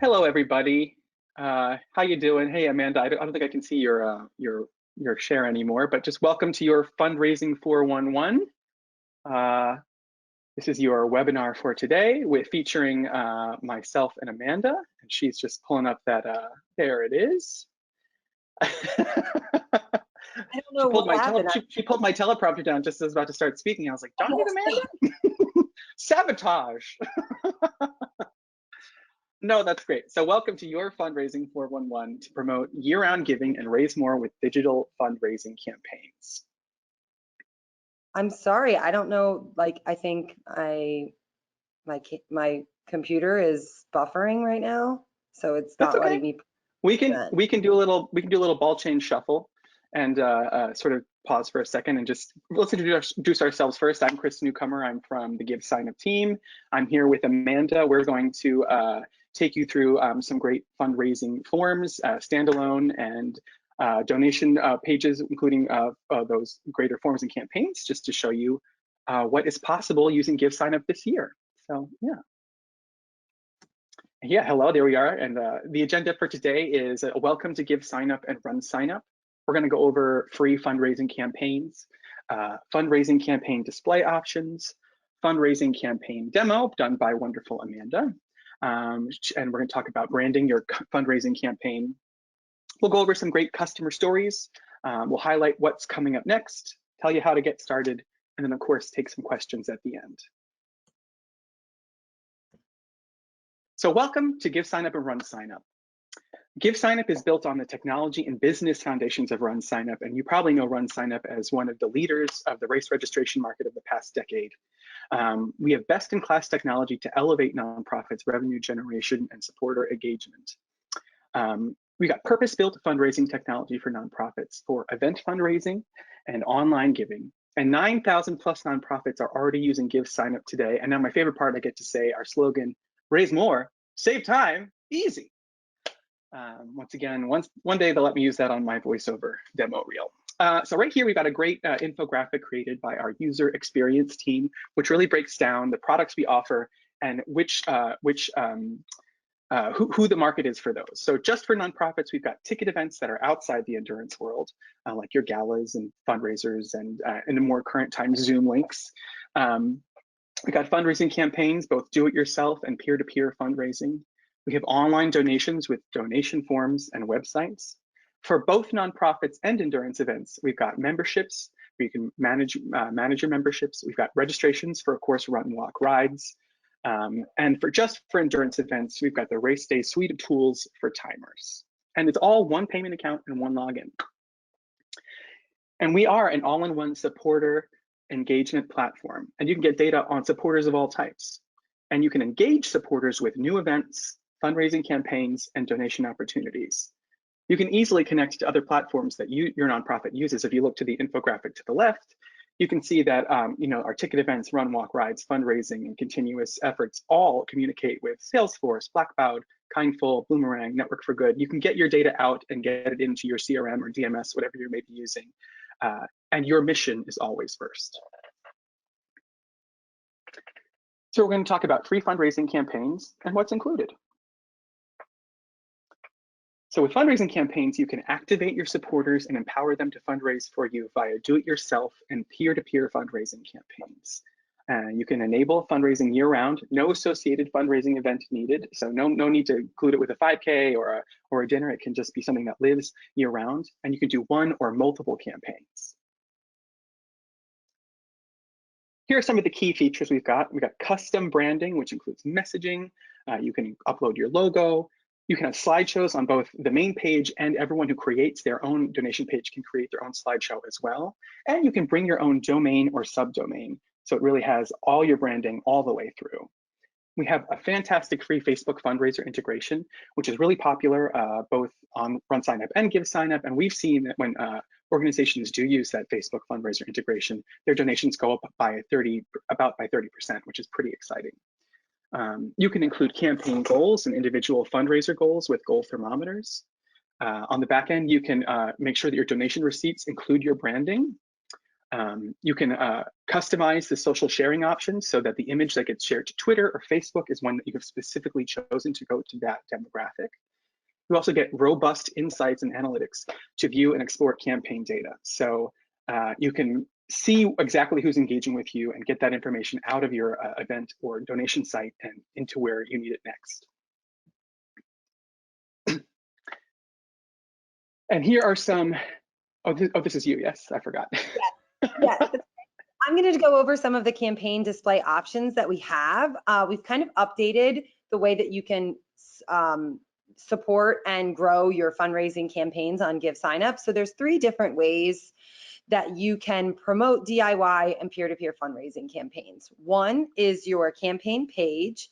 Hello, everybody. How you doing? Hey, Amanda. I don't think I can see your share anymore, but just welcome to your fundraising 411. This is your webinar for today, with featuring myself and Amanda, and she's just pulling up that. There it is. I don't know what happened. She pulled my teleprompter down just as I was about to start speaking. I was like, "Darn it, Amanda!" Sabotage. No, that's great. So welcome to your fundraising 411 to promote year-round giving and raise more with digital fundraising campaigns. I'm sorry, I don't know. I think my computer is buffering right now, so it's That's not okay. letting me. We can do a little ball chain shuffle and sort of pause for a second and just let's introduce ourselves first. I'm Chris Newcomer. I'm from the GiveSignup team. I'm here with Amanda. We're going to take you through some great fundraising forms, standalone and donation pages, including those greater forms and campaigns, just to show you what is possible using GiveSignup this year. So yeah, hello, there we are. And the agenda for today is a welcome to GiveSignup and RunSignup. We're going to go over free fundraising campaigns, fundraising campaign display options, fundraising campaign demo done by wonderful Amanda. And we're going to talk about branding your fundraising campaign. We'll go over some great customer stories. We'll highlight what's coming up next, tell you how to get started, and then of course take some questions at the end. So welcome to GiveSignup and RunSignup. GiveSignup is built on the technology and business foundations of RunSignup, and you probably know RunSignup as one of the leaders of the race registration market of the past decade. We have best-in-class technology to elevate nonprofits' revenue generation and supporter engagement. We got purpose-built fundraising technology for nonprofits for event fundraising and online giving. And 9,000 plus nonprofits are already using GiveSignup today. And now my favorite part, I get to say our slogan, raise more, save time, easy. Once again, one day they'll let me use that on my voiceover demo reel. So right here, we've got a great infographic created by our user experience team, which really breaks down the products we offer and who the market is for those. So just for nonprofits, we've got ticket events that are outside the endurance world, like your galas and fundraisers and in the more current time, Zoom links. We got fundraising campaigns, both do-it-yourself and peer-to-peer fundraising. We have online donations with donation forms and websites. For both nonprofits and endurance events, we've got memberships where you can manage your memberships. We've got registrations for, of course, run and walk rides. And for endurance events, we've got the race day suite of tools for timers. And it's all one payment account and one login. And we are an all-in-one supporter engagement platform. And you can get data on supporters of all types. And you can engage supporters with new events, fundraising campaigns, and donation opportunities. You can easily connect to other platforms that your nonprofit uses. If you look to the infographic to the left, you can see that our ticket events, run, walk, rides, fundraising, and continuous efforts all communicate with Salesforce, Blackcloud, Kindful, Boomerang, Network for Good. You can get your data out and get it into your CRM or DMS, whatever you may be using. And your mission is always first. So we're going to talk about free fundraising campaigns and what's included. So with fundraising campaigns, you can activate your supporters and empower them to fundraise for you via do-it-yourself and peer-to-peer fundraising campaigns. You can enable fundraising year-round, no associated fundraising event needed. So no need to include it with a 5K or a dinner. It can just be something that lives year-round, and you can do one or multiple campaigns. Here are some of the key features we've got. We've got custom branding, which includes messaging. You can upload your logo. You can have slideshows on both the main page, and everyone who creates their own donation page can create their own slideshow as well. And you can bring your own domain or subdomain. So it really has all your branding all the way through. We have a fantastic free Facebook fundraiser integration, which is really popular both on RunSignup and GiveSignup. And we've seen that when organizations do use that Facebook fundraiser integration, their donations go up by about 30%, which is pretty exciting. You can include campaign goals and individual fundraiser goals with goal thermometers. On the back end, you can make sure that your donation receipts include your branding. You can customize the social sharing options so that the image that gets shared to Twitter or Facebook is one that you have specifically chosen to go to that demographic. You also get robust insights and analytics to view and explore campaign data. So you can see exactly who's engaging with you and get that information out of your event or donation site and into where you need it next. And here are some, this is you, yes, I forgot. Yes. I'm going to go over some of the campaign display options that we have. We've kind of updated the way that you can support and grow your fundraising campaigns on GiveSignup. So there's 3 different ways that you can promote DIY and peer-to-peer fundraising campaigns. One is your campaign page,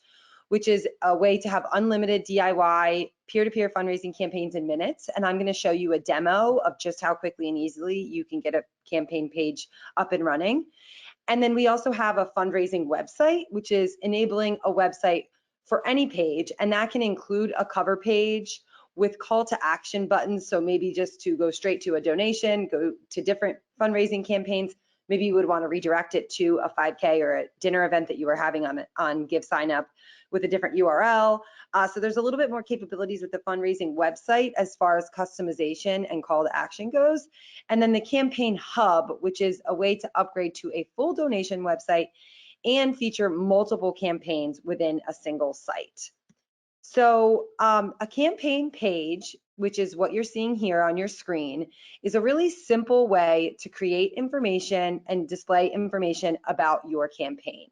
which is a way to have unlimited DIY peer-to-peer fundraising campaigns in minutes. And I'm going to show you a demo of just how quickly and easily you can get a campaign page up and running. And then we also have a fundraising website, which is enabling a website for any page, and that can include a cover page with call to action buttons. So maybe just to go straight to a donation, go to different fundraising campaigns. Maybe you would want to redirect it to a 5K or a dinner event that you were having on GiveSignup with a different URL. So there's a little bit more capabilities with the fundraising website as far as customization and call to action goes. And then the campaign hub, which is a way to upgrade to a full donation website and feature multiple campaigns within a single site. So a campaign page, which is what you're seeing here on your screen, is a really simple way to create information and display information about your campaign.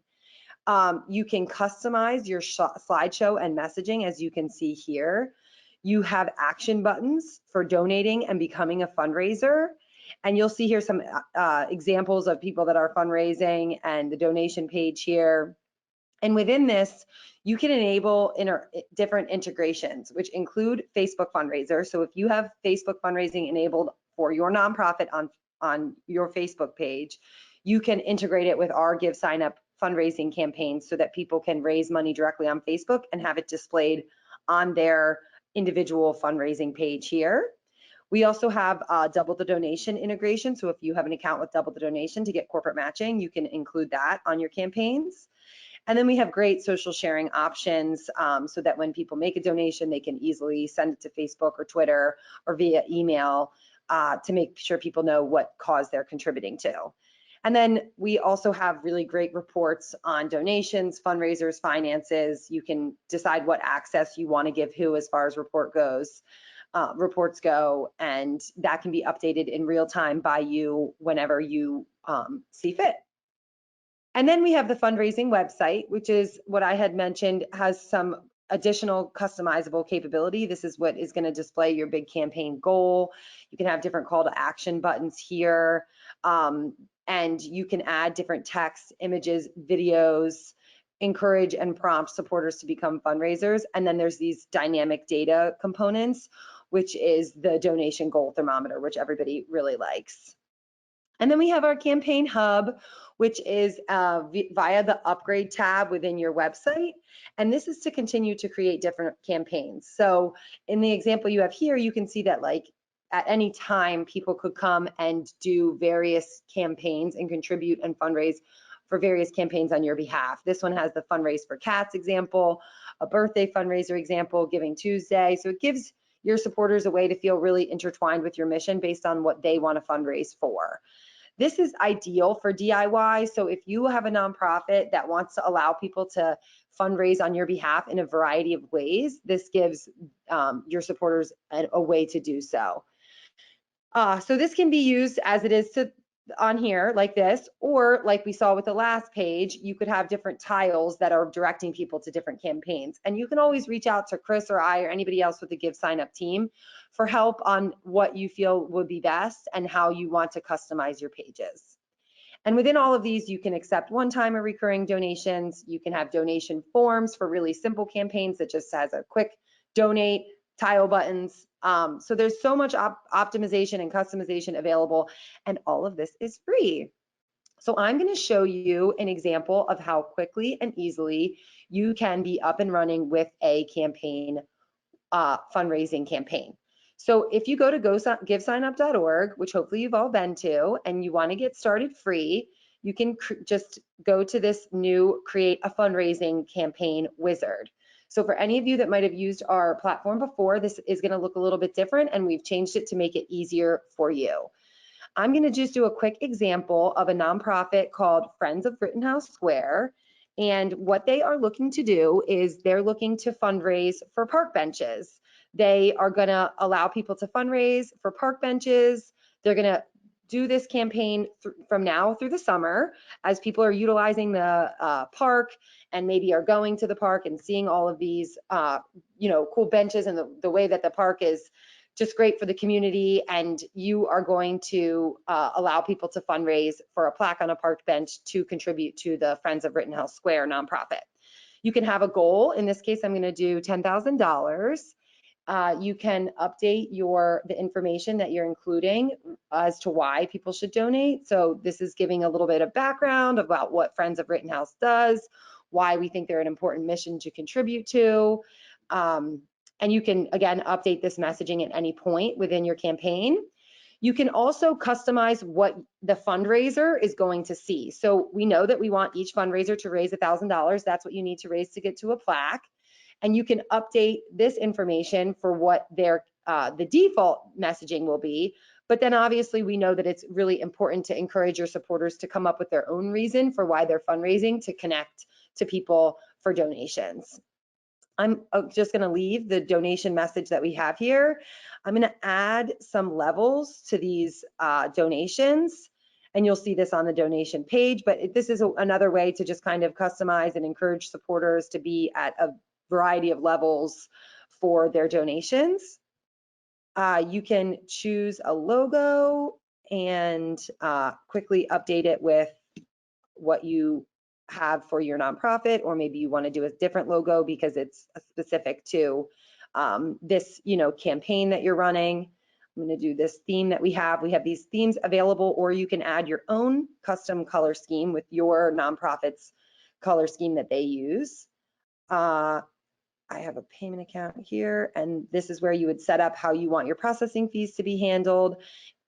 You can customize your slideshow and messaging, as you can see here. You have action buttons for donating and becoming a fundraiser. And you'll see here some examples of people that are fundraising and the donation page here. And within this, you can enable different integrations, which include Facebook fundraiser. So if you have Facebook fundraising enabled for your nonprofit on your Facebook page, you can integrate it with our GiveSignup fundraising campaigns so that people can raise money directly on Facebook and have it displayed on their individual fundraising page here. We also have double the donation integration. So if you have an account with double the donation to get corporate matching, you can include that on your campaigns. And then we have great social sharing options so that when people make a donation, they can easily send it to Facebook or Twitter or via email to make sure people know what cause they're contributing to. And then we also have really great reports on donations, fundraisers, finances. You can decide what access you want to give who as far as reports go, and that can be updated in real time by you whenever you see fit. And then we have the fundraising website, which is what I had mentioned, has some additional customizable capability. This is what is going to display your big campaign goal. You can have different call to action buttons here, and you can add different text, images, videos, encourage and prompt supporters to become fundraisers. And then there's these dynamic data components, which is the donation goal thermometer, which everybody really likes. And then we have our campaign hub, which is via the upgrade tab within your website. And this is to continue to create different campaigns. So in the example you have here, you can see that like at any time, people could come and do various campaigns and contribute and fundraise for various campaigns on your behalf. This one has the Fundraise for Cats example, a birthday fundraiser example, Giving Tuesday. So it gives your supporters a way to feel really intertwined with your mission based on what they want to fundraise for. This is ideal for DIY. So if you have a nonprofit that wants to allow people to fundraise on your behalf in a variety of ways, this gives your supporters a way to do so. So this can be used as it is on here like this, or like we saw with the last page, you could have different tiles that are directing people to different campaigns. And you can always reach out to Chris or I or anybody else with the GiveSignup team for help on what you feel would be best and how you want to customize your pages. And within all of these, you can accept one-time or recurring donations. You can have donation forms for really simple campaigns that just has a quick donate, tile buttons. So there's so much optimization and customization available, and all of this is free. So I'm going to show you an example of how quickly and easily you can be up and running with a campaign, fundraising campaign. So if you go to GiveSignup.org, which hopefully you've all been to, and you want to get started free, you can just go to this new create a fundraising campaign wizard. So for any of you that might have used our platform before, this is going to look a little bit different, and we've changed it to make it easier for you. I'm going to just do a quick example of a nonprofit called Friends of Rittenhouse Square. And what they are looking to do is they're looking to fundraise for park benches. They are going to allow people to fundraise for park benches. They're going to do this campaign from now through the summer as people are utilizing the park and maybe are going to the park and seeing all of these, cool benches and the way that the park is just great for the community. And you are going to allow people to fundraise for a plaque on a park bench to contribute to the Friends of Rittenhouse Square nonprofit. You can have a goal. In this case, I'm going to do $10,000. You can update the information that you're including as to why people should donate. So this is giving a little bit of background about what Friends of Rittenhouse does, why we think they're an important mission to contribute to. And you can, again, update this messaging at any point within your campaign. You can also customize what the fundraiser is going to see. So we know that we want each fundraiser to raise $1,000. That's what you need to raise to get to a plaque. And you can update this information for what the default messaging will be. But then obviously we know that it's really important to encourage your supporters to come up with their own reason for why they're fundraising to connect to people for donations. I'm just going to leave the donation message that we have here. I'm going to add some levels to these donations, and you'll see this on the donation page, but this is another way to just kind of customize and encourage supporters to be at a variety of levels for their donations. You can choose a logo and quickly update it with what you have for your nonprofit, or maybe you want to do a different logo because it's specific to this campaign that you're running. I'm going to do this theme that we have. We have these themes available, or you can add your own custom color scheme with your nonprofit's color scheme that they use. I have a payment account here, and this is where you would set up how you want your processing fees to be handled.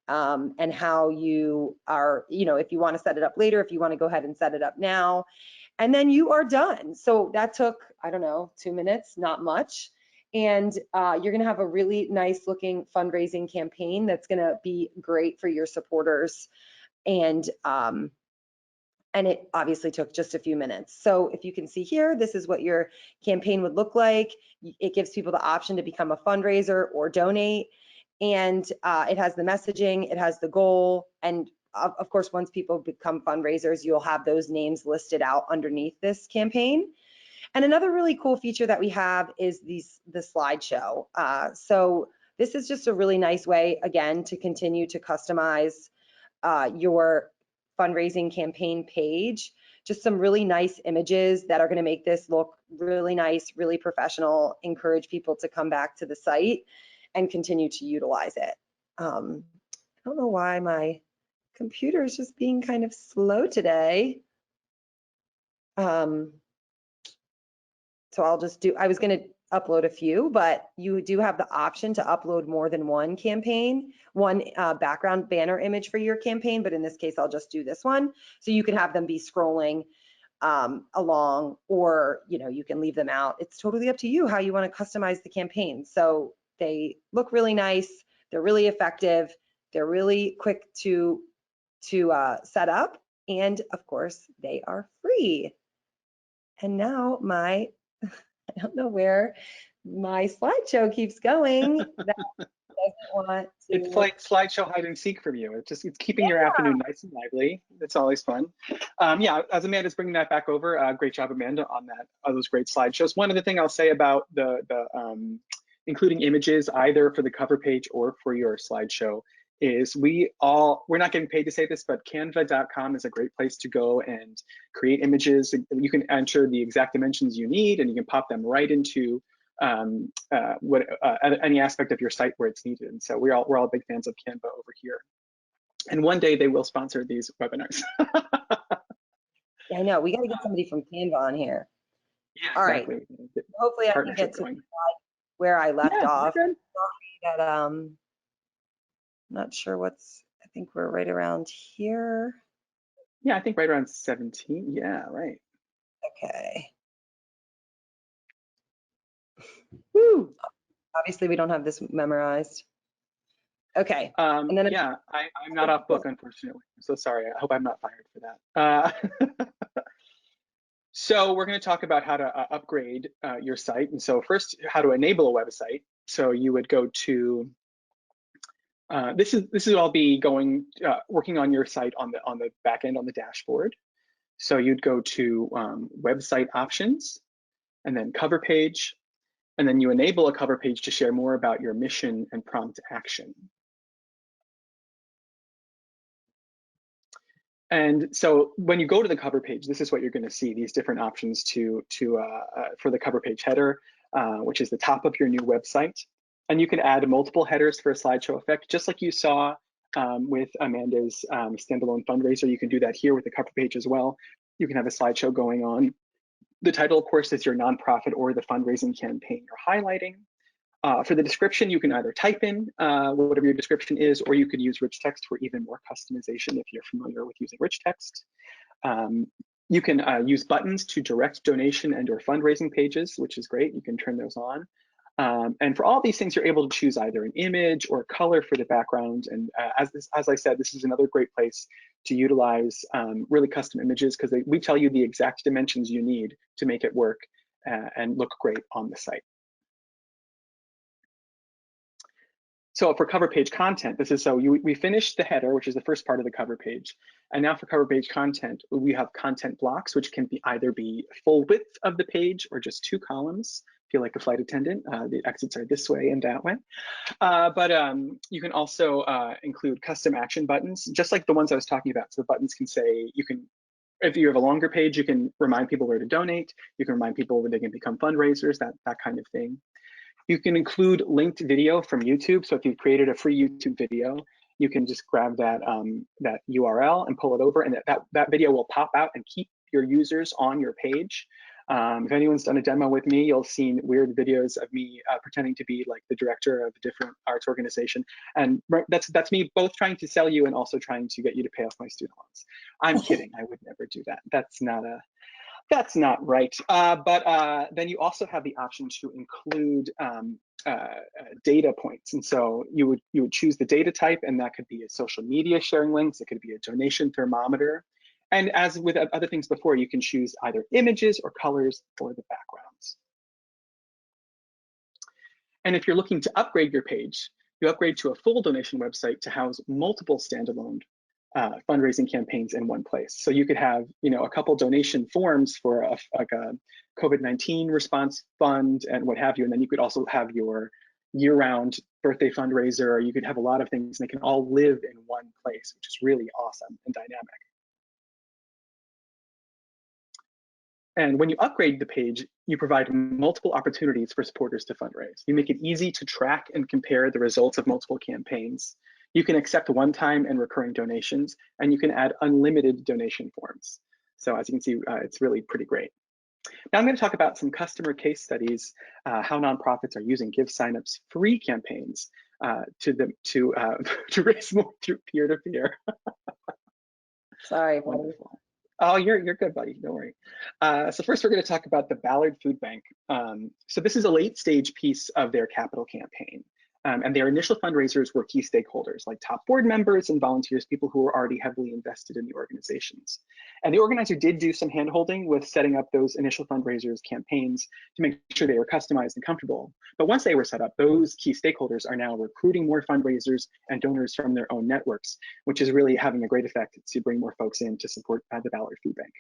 And how you are, if you want to set it up later, if you want to go ahead and set it up now, and then you are done. So that took, I don't know, 2 minutes, not much. And you're going to have a really nice looking fundraising campaign that's going to be great for your supporters. And it obviously took just a few minutes. So if you can see here, this is what your campaign would look like. It gives people the option to become a fundraiser or donate. And it has the messaging, it has the goal, and of course, once people become fundraisers, you'll have those names listed out underneath this campaign. And another really cool feature that we have is the slideshow. So this is just a really nice way, again, to continue to customize your fundraising campaign page. Just some really nice images that are going to make this look really nice, really professional, encourage people to come back to the site and continue to utilize it. I don't know why my computer is just being kind of slow today. So I'll just I was going to upload a few, but you do have the option to upload more than one background banner image for your campaign, but in this case, I'll just do this one. So you can have them be scrolling along, or you can leave them out. It's totally up to you how you want to customize the campaign. So they look really nice, they're really effective, they're really quick to set up, and of course they are free. And now I don't know where my slideshow keeps going. That doesn't want to. It's like slideshow hide and seek from you. It's keeping your afternoon nice and lively. It's always fun. Yeah, as Amanda's bringing that back over, great job, Amanda, on those great slideshows. One other thing I'll say about the including images either for the cover page or for your slideshow is we're not getting paid to say this, but canva.com is a great place to go and create images. You can enter the exact dimensions you need, and you can pop them right into any aspect of your site where it's needed. And so we're all big fans of Canva over here. And one day they will sponsor these webinars. Yeah, I know. We got to get somebody from Canva on here. Yeah, all exactly. Right. Hopefully I can get to where I left off. got, not sure what's, I think we're right around here. Yeah, I think right around 17. Yeah, right. Okay. Woo. Obviously, we don't have this memorized. Okay. And then Yeah, I'm not off book, unfortunately. I'm so sorry. I hope I'm not fired for that. So we're going to talk about how to upgrade your site. And so first, how to enable a website. So you would go to this is all be going working on your site on the back end on the dashboard. So you'd go to website options, and then cover page, and then you enable a cover page to share more about your mission and prompt action. And so when you go to the cover page, this is what you're going to see, these different options for the cover page header, which is the top of your new website. And you can add multiple headers for a slideshow effect, just like you saw with Amanda's standalone fundraiser. You can do that here with the cover page as well. You can have a slideshow going on. The title, of course, is your nonprofit or the fundraising campaign you're highlighting. For the description, you can either type in whatever your description is, or you could use rich text for even more customization if you're familiar with using rich text. You can use buttons to direct donation and or fundraising pages, which is great. You can turn those on. And for all these things, you're able to choose either an image or color for the background. And as I said, this is another great place to utilize really custom images, because we tell you the exact dimensions you need to make it work and look great on the site. So for cover page content, this is we finished the header, which is the first part of the cover page. And now for cover page content, we have content blocks, which can be either be full width of the page or just 2 columns. Feel like a flight attendant. The exits are this way and that way. But you can also include custom action buttons, just like the ones I was talking about. So the buttons can say, if you have a longer page, you can remind people where to donate. You can remind people where they can become fundraisers, that kind of thing. You can include linked video from YouTube. So if you've created a free YouTube video, you can just grab that URL and pull it over, and that video will pop out and keep your users on your page. If anyone's done a demo with me, you'll see weird videos of me pretending to be like the director of a different arts organization. And that's me both trying to sell you and also trying to get you to pay off my student loans. I'm kidding, I would never do that. That's not right. But then you also have the option to include data points. And so you would choose the data type, and that could be a social media sharing links. It could be a donation thermometer. And as with other things before, you can choose either images or colors for the backgrounds. And if you're looking to upgrade your page, you upgrade to a full donation website to house multiple standalone fundraising campaigns in one place. So you could have, a couple donation forms for a COVID-19 response fund and what have you. And then you could also have your year-round birthday fundraiser, or you could have a lot of things, and they can all live in one place, which is really awesome and dynamic. And when you upgrade the page, you provide multiple opportunities for supporters to fundraise. You make it easy to track and compare the results of multiple campaigns. You can accept one-time and recurring donations, and you can add unlimited donation forms. So as you can see, it's really pretty great. Now I'm going to talk about some customer case studies, how nonprofits are using GiveSignup's free campaigns to raise more through peer-to-peer. Sorry. Wonderful. Oh, you're good, buddy. Don't worry. So first, we're going to talk about the Ballard Food Bank. So this is a late-stage piece of their capital campaign. And their initial fundraisers were key stakeholders like top board members and volunteers, people who were already heavily invested in the organizations. And the organizer did do some handholding with setting up those initial fundraisers campaigns to make sure they were customized and comfortable. But once they were set up, those key stakeholders are now recruiting more fundraisers and donors from their own networks, which is really having a great effect to bring more folks in to support the Ballard Food Bank.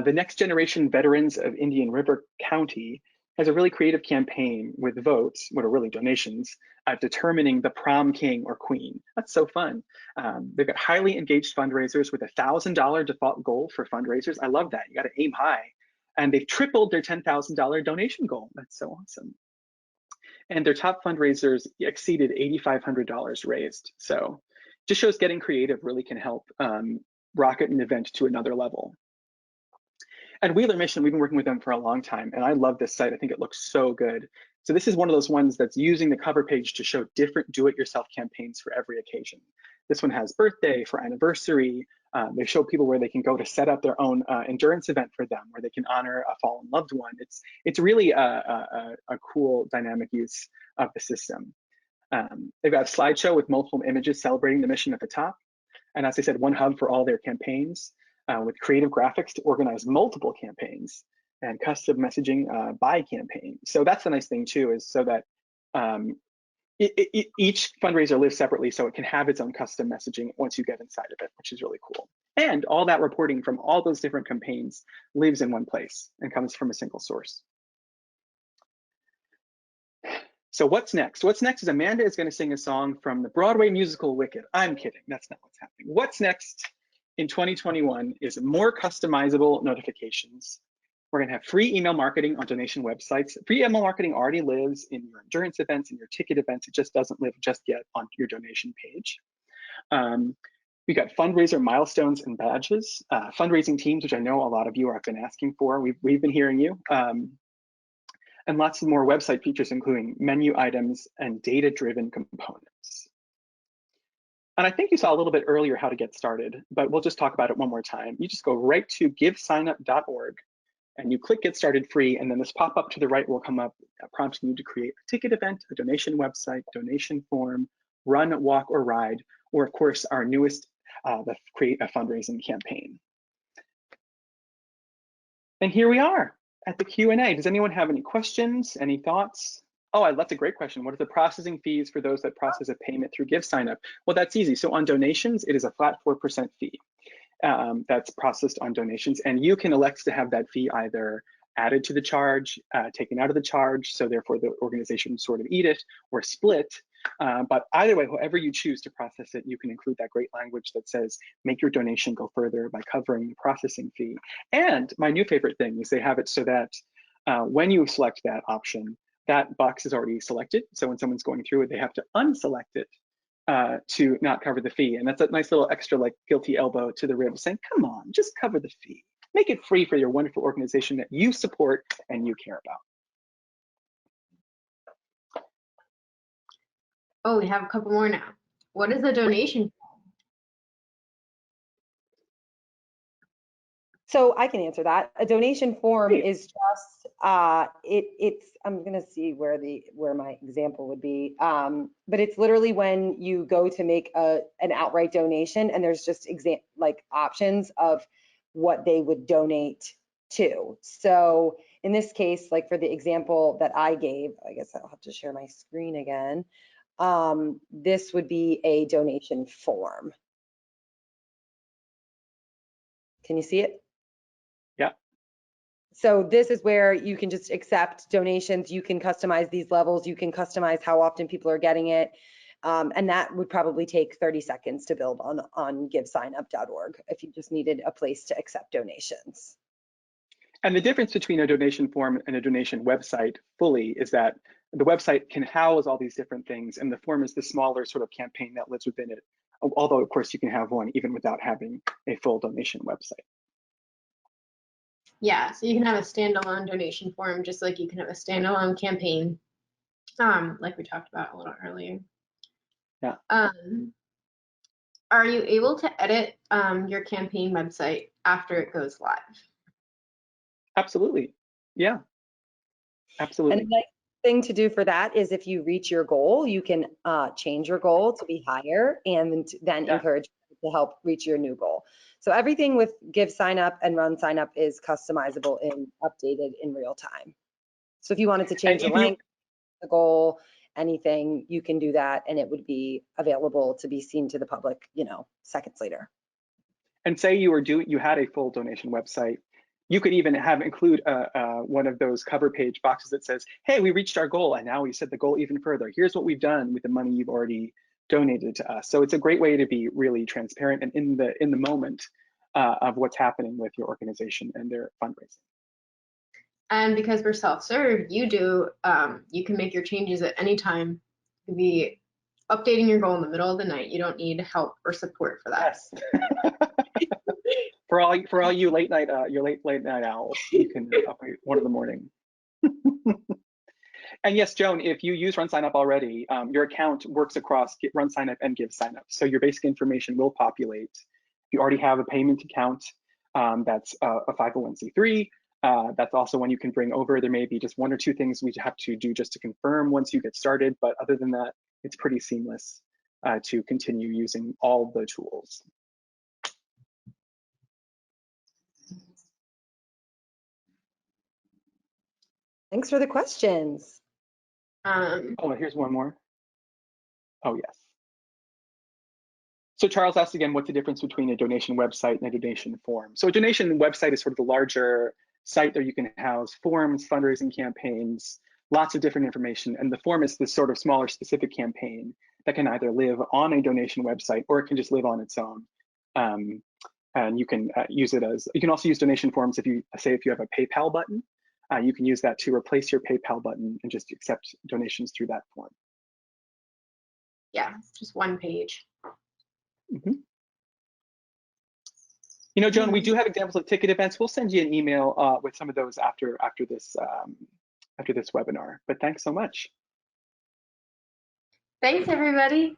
The Next Generation Veterans of Indian River County has a really creative campaign with votes, what are really donations, determining the prom king or queen. That's so fun. They've got highly engaged fundraisers with a $1,000 default goal for fundraisers. I love that. You got to aim high. And they've tripled their $10,000 donation goal. That's so awesome. And their top fundraisers exceeded $8,500 raised. So just shows getting creative really can help rocket an event to another level. At Wheeler Mission, we've been working with them for a long time, and I love this site. I think it looks so good. So this is one of those ones that's using the cover page to show different do-it-yourself campaigns for every occasion. This one has birthday, for anniversary. They show people where they can go to set up their own endurance event for them, where they can honor a fallen loved one. It's really a cool dynamic use of the system. They've got a slideshow with multiple images celebrating the mission at the top. And as I said, one hub for all their campaigns with creative graphics to organize multiple campaigns and custom messaging by campaign. So that's the nice thing too, is so that each fundraiser lives separately, so it can have its own custom messaging once you get inside of it, which is really cool. And all that reporting from all those different campaigns lives in one place and comes from a single source. So what's next? What's next is Amanda is going to sing a song from the Broadway musical Wicked. I'm kidding, that's not what's happening. What's next in 2021 is more customizable notifications. We're going to have free email marketing on donation websites. Free email marketing already lives in your endurance events and your ticket events. It just doesn't live just yet on your donation page. We got fundraiser milestones and badges, fundraising teams, which I know a lot of you have been asking for. We've been hearing you. And lots of more website features, including menu items and data-driven components. And I think you saw a little bit earlier how to get started, but we'll just talk about it one more time. You just go right to GiveSignup.org and you click Get Started Free, and then this pop-up to the right will come up prompting you to create a ticket event, a donation website, donation form, run, walk, or ride, or of course, our newest, the Create a Fundraising campaign. And here we are at the Q&A. Does anyone have any questions, any thoughts? Oh, that's a great question. What are the processing fees for those that process a payment through GiveSignup? Well, that's easy. So on donations, it is a flat 4% fee that's processed on donations. And you can elect to have that fee either added to the charge, taken out of the charge, so therefore the organization sort of eat it, or split. But either way, however you choose to process it, you can include that great language that says, make your donation go further by covering the processing fee. And my new favorite thing is they have it so that when you select that option, that box is already selected. So when someone's going through it, they have to unselect it to not cover the fee. And that's a nice little extra like guilty elbow to the rib saying, come on, just cover the fee. Make it free for your wonderful organization that you support and you care about. Oh, we have a couple more now. What is a donation? So I can answer that. A donation form is just it's I'm gonna see where my example would be, but it's literally when you go to make an outright donation and there's just like options of what they would donate to. So in this case, like for the example that I gave, I guess I'll have to share my screen again. This would be a donation form. Can you see it? Yeah. So this is where you can just accept donations. You can customize these levels. You can customize how often people are getting it. And that would probably take 30 seconds to build on GiveSignup.org if you just needed a place to accept donations. And the difference between a donation form and a donation website fully is that the website can house all these different things, and the form is the smaller sort of campaign that lives within it. Although, of course, you can have one even without having a full donation website. Yeah, so you can have a standalone donation form, just like you can have a standalone campaign, like we talked about a little earlier. Yeah. Are you able to edit your campaign website after it goes live? Absolutely. Yeah. Absolutely. And the nice thing to do for that is if you reach your goal, you can change your goal to be higher and then encourage people to help reach your new goal. So everything with GiveSignup and RunSignup is customizable and updated in real time. So if you wanted to change the length, the goal, anything, you can do that and it would be available to be seen to the public, seconds later. And say you had a full donation website, you could even include one of those cover page boxes that says, hey, we reached our goal and now we set the goal even further. Here's what we've done with the money you've already donated to us. So it's a great way to be really transparent and in the moment of what's happening with your organization and their fundraising. And because we're self-serve, you can make your changes at any time. You can be updating your goal in the middle of the night. You don't need help or support for that. Yes. For all you late night owls, you can update 1 in the morning. And yes, Joan, if you use RunSignup already, your account works across RunSignup and GiveSignup. So your basic information will populate. If you already have a payment account that's a 501c3, that's also one you can bring over. There may be just one or two things we have to do just to confirm once you get started, but other than that, it's pretty seamless to continue using all the tools. Thanks for the questions. Oh, here's one more. Oh, yes. So Charles asked again, what's the difference between a donation website and a donation form? So a donation website is sort of the larger site that you can house forms, fundraising campaigns, lots of different information. And the form is this sort of smaller specific campaign that can either live on a donation website or it can just live on its own. And you can use it as, you can also use donation forms if you have a PayPal button, you can use that to replace your PayPal button and just accept donations through that form. Yeah, just one page. Mm-hmm. You know, Joan, we do have examples of ticket events. We'll send you an email with some of those after this webinar. But thanks so much. Thanks, everybody.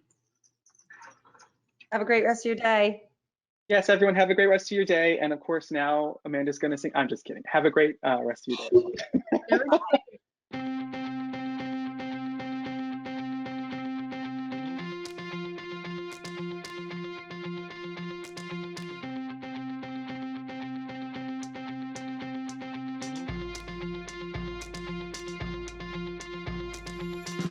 Have a great rest of your day. Yes, everyone, have a great rest of your day. And of course, now Amanda's going to sing. I'm just kidding. Have a great rest of your day.